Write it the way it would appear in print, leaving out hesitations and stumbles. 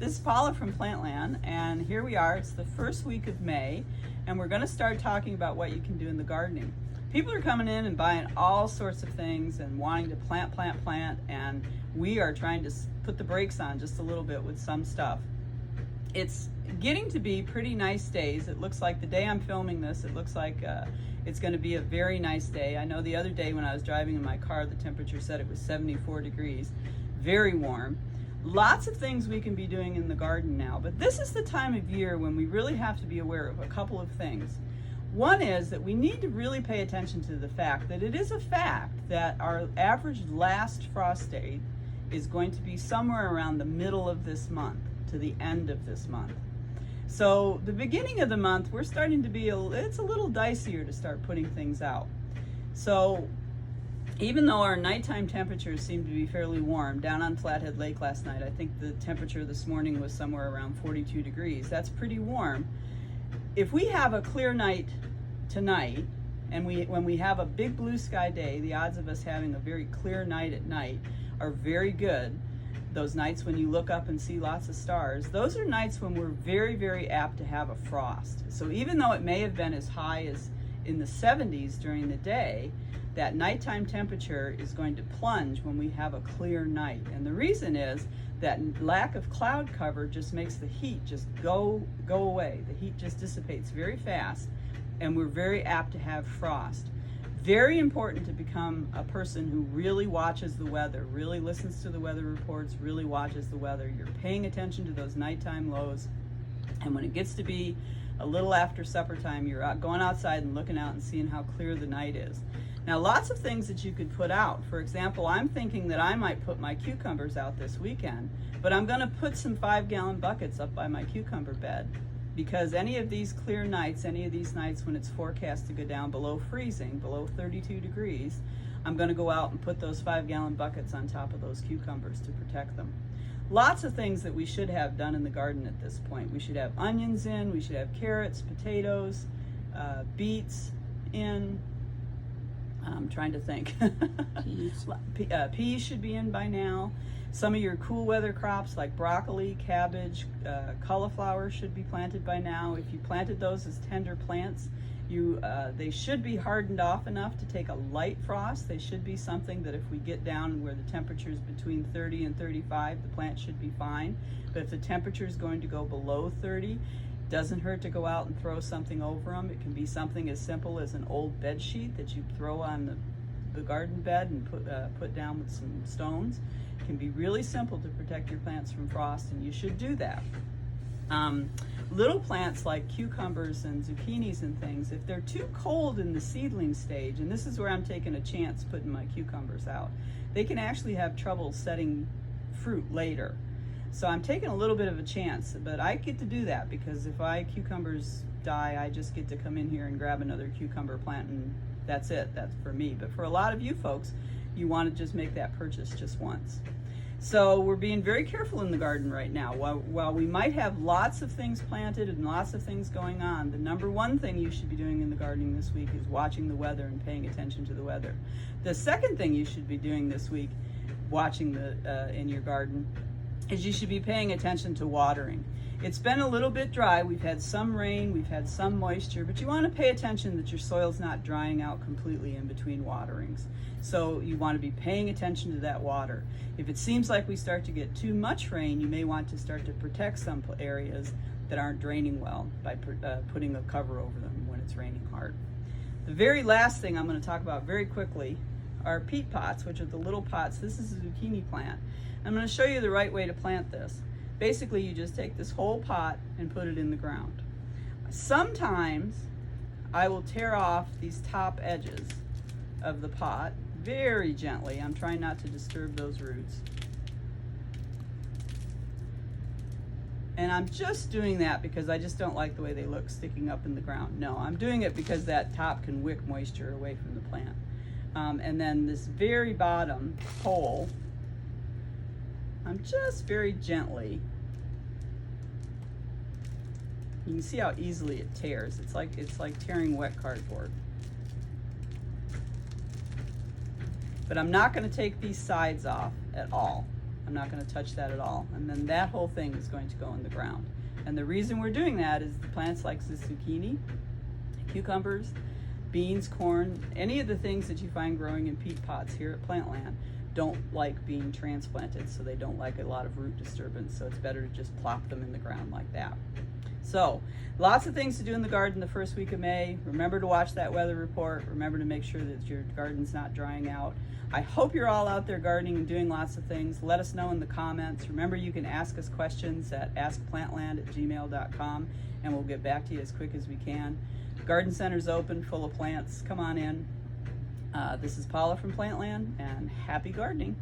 This is Paula from Plantland, and here we are. It's the first week of May, and we're going to start talking about what you can do in the gardening. People are coming in and buying all sorts of things and wanting to plant, and we are trying to put the brakes on just a little bit with some stuff. It's getting to be pretty nice days. It looks like the day I'm filming this, it looks like it's going to be a very nice day. I know the other day when I was driving in my car, the temperature said it was 74 degrees, very warm. Lots of things we can be doing in the garden now, but this is the time of year when we really have to be aware of a couple of things. One is that we need to really pay attention to the fact that it is a fact that our average last frost date is going to be somewhere around the middle of this month to the end of this month. So the beginning of the month, we're starting to be, it's a little dicier to start putting things out. So even though our nighttime temperatures seem to be fairly warm, down on Flathead Lake last night, I think the temperature this morning was somewhere around 42 degrees. That's pretty warm. If we have a clear night tonight, and when we have a big blue sky day, the odds of us having a very clear night at night are very good. Those nights when you look up and see lots of stars, those are nights when we're very, very apt to have a frost. So even though it may have been as high as in the 70s during the day, that nighttime temperature is going to plunge when we have a clear night. And the reason is that lack of cloud cover just makes the heat just go away. The heat just dissipates very fast, and we're very apt to have frost. Very important to become a person who really watches the weather, really listens to the weather reports, really watches the weather. You're paying attention to those nighttime lows, and when it gets to be a little after supper time, you're going outside and looking out and seeing how clear the night is. Now, lots of things that you could put out. For example, I'm thinking that I might put my cucumbers out this weekend, but I'm going to put some 5-gallon buckets up by my cucumber bed, because any of these clear nights, any of these nights when it's forecast to go down below freezing, below 32 degrees, I'm going to go out and put those 5-gallon buckets on top of those cucumbers to protect them. Lots of things that we should have done in the garden at this point. We should have onions in, we should have carrots, potatoes, beets in. I'm trying to think. Peas should be in by now. Some of your cool weather crops like broccoli, cabbage, cauliflower should be planted by now. If you planted those as tender plants, they should be hardened off enough to take a light frost. They should be something that if we get down where the temperature is between 30 and 35, the plant should be fine. But if the temperature is going to go below 30, doesn't hurt to go out and throw something over them. It can be something as simple as an old bed sheet that you throw on the garden bed and put down with some stones. It can be really simple to protect your plants from frost, and you should do that. Little plants like cucumbers and zucchinis and things, if they're too cold in the seedling stage, and this is where I'm taking a chance putting my cucumbers out, they can actually have trouble setting fruit later. So I'm taking a little bit of a chance, but I get to do that because if cucumbers die, I just get to come in here and grab another cucumber plant, and that's it. That's for me. But for a lot of you folks, you want to just make that purchase just once. So we're being very careful in the garden right now. While we might have lots of things planted and lots of things going on, the number one thing you should be doing in the gardening this week is watching the weather and paying attention to the weather. The second thing you should be doing this week, watching in your garden, is you should be paying attention to watering. It's been a little bit dry. We've had some rain, we've had some moisture, but you want to pay attention that your soil's not drying out completely in between waterings. So you want to be paying attention to that water. If it seems like we start to get too much rain, you may want to start to protect some areas that aren't draining well by putting a cover over them when it's raining hard. The very last thing I'm going to talk about very quickly are peat pots, which are the little pots. This is a zucchini plant. I'm going to show you the right way to plant this. Basically, you just take this whole pot and put it in the ground. Sometimes I will tear off these top edges of the pot very gently. I'm trying not to disturb those roots. And I'm just doing that because I just don't like the way they look sticking up in the ground. No, I'm doing it because that top can wick moisture away from the plant. And then this very bottom hole, I'm just very gently, you can see how easily it tears. It's like tearing wet cardboard. But I'm not going to take these sides off at all. I'm not going to touch that at all. And then that whole thing is going to go in the ground. And the reason we're doing that is the plants like the zucchini, cucumbers, beans, corn, any of the things that you find growing in peat pots here at Plantland don't like being transplanted, so they don't like a lot of root disturbance, so it's better to just plop them in the ground like that. So, lots of things to do in the garden the first week of May. Remember to watch that weather report. Remember to make sure that your garden's not drying out. I hope you're all out there gardening and doing lots of things. Let us know in the comments. Remember, you can ask us questions at askplantland@gmail.com, and we'll get back to you as quick as we can. Garden Center's open, full of plants. Come on in. This is Paula from Plantland, and happy gardening.